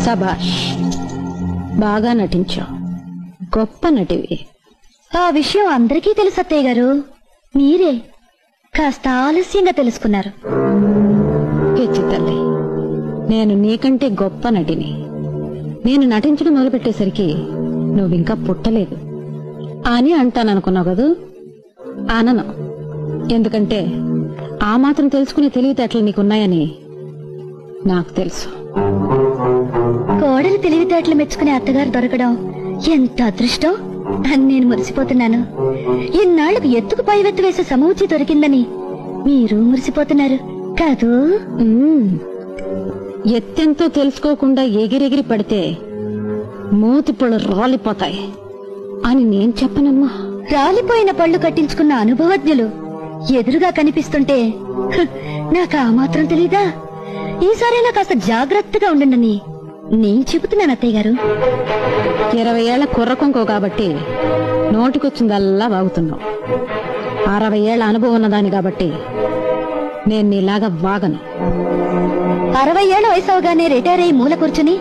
సభాష్, బాగా నటించావు, గొప్ప నటివి. ఆ విషయం అందరికీ తెలుసు అత్తయ్య గారు, మీరే కాస్త ఆలస్యంగా తెలుసుకున్నారు. పిచ్చి తల్లి, నేను నీకంటే గొప్ప నటిని. నేను నటించడం మొదలుపెట్టేసరికి నువ్వింకా పుట్టలేదు అని అంటాననుకున్నావు కదూ? అనను. ఎందుకంటే ఆ మాత్రం తెలుసుకునే తెలివితేటలు నీకున్నాయని నాకు తెలుసు. కోడలు తెలివితేటలు మెచ్చుకునే అత్తగారు దొరకడం ఎంత అదృష్టం అని నేను మురిసిపోతున్నాను. ఇన్నాళ్లకు ఎత్తుకు పైవెత్తు వేసే సమూచి దొరికిందని మీరు మురిసిపోతున్నారు కాదు? ఎత్తెంతో తెలుసుకోకుండా ఎగిరెగిరి పడితే మూతి పళ్ళు రాలిపోతాయి అని నేను చెప్పనమ్మా. రాలిపోయిన పళ్ళు కట్టించుకున్న అనుభవజ్ఞులు ఎదురుగా కనిపిస్తుంటే నాకు ఆ మాత్రం తెలీదా? ఈసారైనా కాస్త జాగ్రత్తగా ఉండండి నేను చెబుతున్నాను అత్తయ్య గారు. 20 ఏళ్ల కుర్రకొంకో కాబట్టి నోటికొచ్చిందల్లా వాగుతున్నావు. 60 ఏళ్ల అనుభవం ఉన్నదాని కాబట్టి నేను నీలాగా వాగను. 60 ఏళ్ల వయసు అవగానే రిటైర్ అయ్యి మూల కూర్చుని